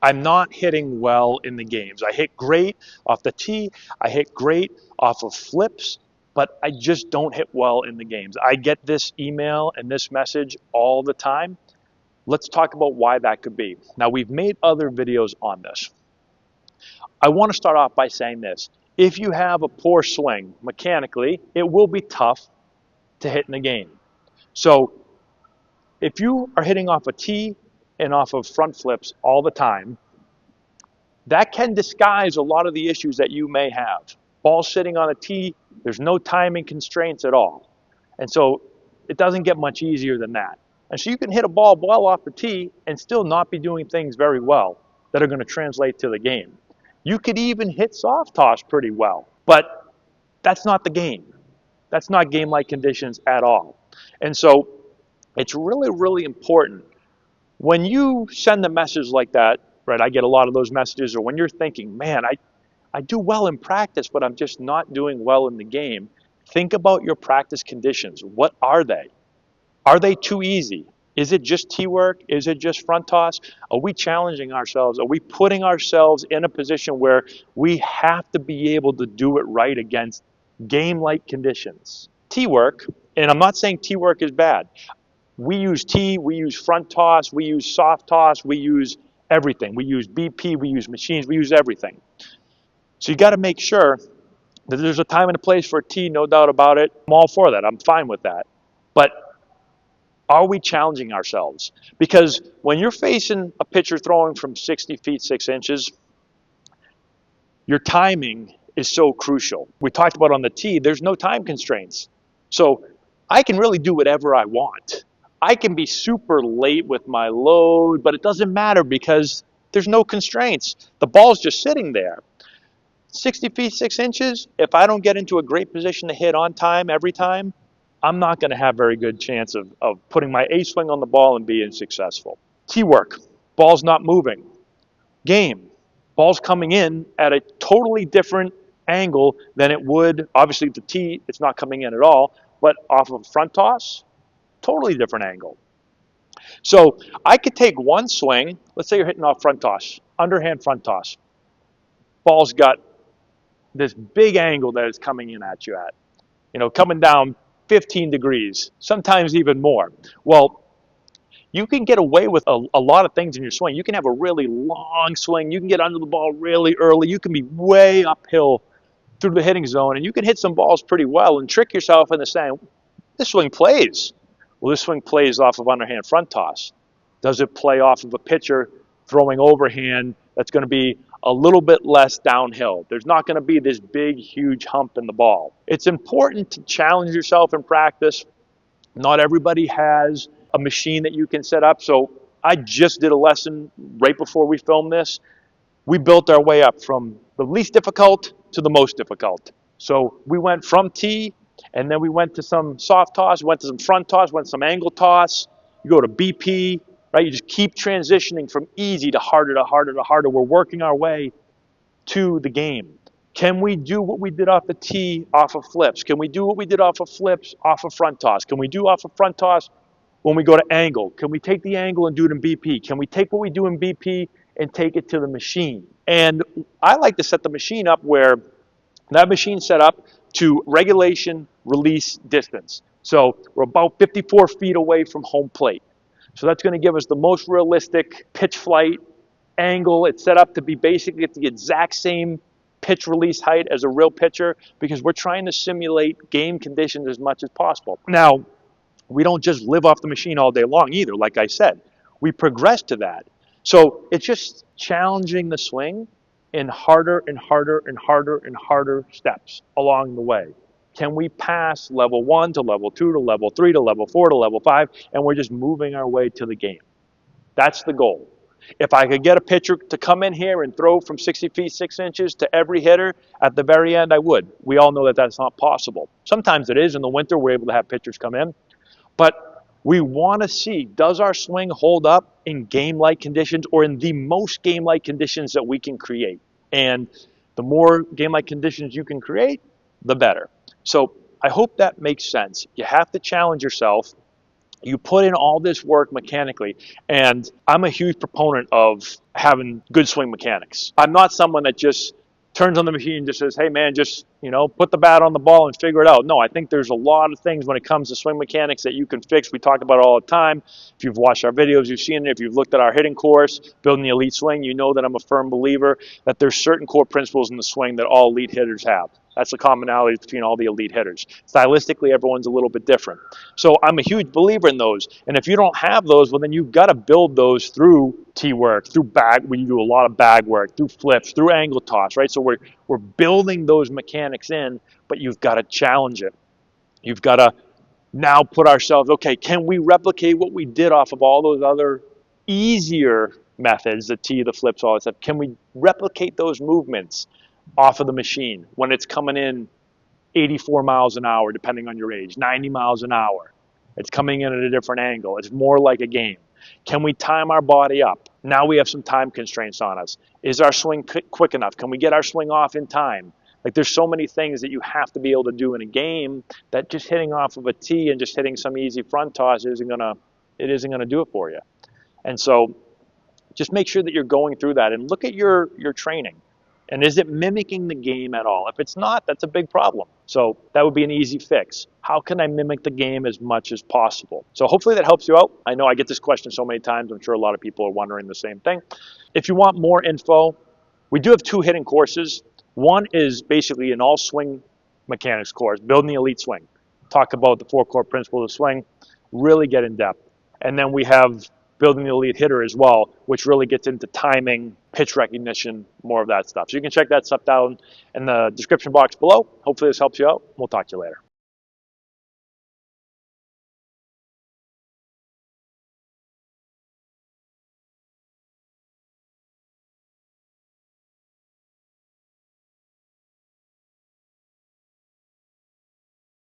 I'm not hitting well in the games. I hit great off the tee, I hit great off of flips, but I just don't hit well in the games. I get this email and this message all the time. Let's talk about why that could be. Now, we've made other videos on this. I want to start off by saying this. If you have a poor swing, mechanically, it will be tough to hit in the game. So if you are hitting off a tee and off of front flips all the time, that can disguise a lot of the issues that you may have. Ball sitting on a tee, there's no timing constraints at all. And so it doesn't get much easier than that. And so you can hit a ball well off the tee and still not be doing things very well that are going to translate to the game. You could even hit soft toss pretty well, but that's not the game. That's not game-like conditions at all. And so it's really, really important when you send a message like that, right? I get a lot of those messages, or when you're thinking, man, I do well in practice, but I'm just not doing well in the game. Think about your practice conditions. What are they? Are they too easy? Is it just tee work? Is it just front toss? Are we challenging ourselves? Are we putting ourselves in a position where we have to be able to do it right against game-like conditions? Tee work, and I'm not saying tee work is bad. We use tee, we use front toss, we use soft toss, we use everything. We use BP, we use machines, we use everything. So you got to make sure that there's a time and a place for a tee, no doubt about it. I'm all for that. I'm fine with that. But are we challenging ourselves? Because when you're facing a pitcher throwing from 60 feet, 6 inches, your timing is so crucial. We talked about on the tee, there's no time constraints. So I can really do whatever I want. I can be super late with my load, but it doesn't matter because there's no constraints. The ball's just sitting there. 60 feet, 6 inches, if I don't get into a great position to hit on time every time, I'm not going to have very good chance of putting my A swing on the ball and being successful. Tee work, ball's not moving. Game, ball's coming in at a totally different angle than it would, obviously the tee, it's not coming in at all, but off of front toss, totally different angle. So I could take one swing, let's say you're hitting off front toss, underhand front toss. Ball's got this big angle that it's coming in at you at, coming down 15 degrees, sometimes even more. Well, you can get away with a lot of things in your swing. You can have a really long swing. You can get under the ball really early. You can be way uphill through the hitting zone, and you can hit some balls pretty well and trick yourself into saying, this swing plays. Well, this swing plays off of underhand front toss. Does it play off of a pitcher throwing overhand that's going to be a little bit less downhill? There's not going to be this big, huge hump in the ball. It's important to challenge yourself in practice. Not everybody has a machine that you can set up. So I just did a lesson right before we filmed this. We built our way up from the least difficult to the most difficult. So we went from tee, and then we went to some soft toss, went to some front toss, went to some angle toss. You go to BP, right? You just keep transitioning from easy to harder to harder to harder. We're working our way to the game. Can we do what we did off the tee off of flips? Can we do what we did off of flips off of front toss? Can we do off of front toss when we go to angle? Can we take the angle and do it in BP? Can we take what we do in BP and take it to the machine? And I like to set the machine up where that machine's set up to regulation release distance. So we're about 54 feet away from home plate. So that's going to give us the most realistic pitch flight angle. It's set up to be basically at the exact same pitch release height as a real pitcher because we're trying to simulate game conditions as much as possible. Now, we don't just live off the machine all day long either, like I said. We progress to that. So it's just challenging the swing in harder and harder and harder and harder steps along the way. Can we pass level 1 to level 2 to level 3 to level 4 to level 5, and we're just moving our way to the game? That's the goal. If I could get a pitcher to come in here and throw from 60 feet, 6 inches to every hitter at the very end, I would. We all know that that's not possible. Sometimes it is. In the winter, we're able to have pitchers come in. But we want to see, does our swing hold up in game-like conditions or in the most game-like conditions that we can create? And the more game-like conditions you can create, the better. So I hope that makes sense. You have to challenge yourself. You put in all this work mechanically, and I'm a huge proponent of having good swing mechanics. I'm not someone that just turns on the machine and just says, hey man, just put the bat on the ball and figure it out. No, I think there's a lot of things when it comes to swing mechanics that you can fix. We talk about it all the time. If you've watched our videos, you've seen it. If you've looked at our hitting course, Building the Elite Swing, you know that I'm a firm believer that there's certain core principles in the swing that all elite hitters have. That's the commonality between all the elite hitters. Stylistically, everyone's a little bit different. So I'm a huge believer in those. And if you don't have those, well, then you've got to build those through tee work, through bag. We do a lot of bag work, through flips, through angle toss, right? So we're building those mechanics in, but you've got to challenge it. You've got to now put ourselves, okay, can we replicate what we did off of all those other easier methods, the tee, the flips, all that stuff? Can we replicate those movements off of the machine when it's coming in 84 miles an hour, depending on your age, 90 miles an hour? It's coming in at a different angle. It's more like a game. Can we time our body up? Now we have some time constraints on us. Is our swing quick enough? Can we get our swing off in time? Like there's so many things that you have to be able to do in a game that just hitting off of a tee and just hitting some easy front toss isn't gonna do it for you. And so just make sure that you're going through that and look at your training. And is it mimicking the game at all? If it's not, that's a big problem. So that would be an easy fix. How can I mimic the game as much as possible? So hopefully that helps you out. I know I get this question so many times. I'm sure a lot of people are wondering the same thing. If you want more info, we do have 2 hitting courses. One is basically an all swing mechanics course, Building the Elite Swing. Talk about the 4 core principles of swing, really get in depth. And then we have Building the Elite Hitter as well, which really gets into timing, pitch recognition, more of that stuff. So you can check that stuff down in the description box below. Hopefully this helps you out. We'll talk to you later.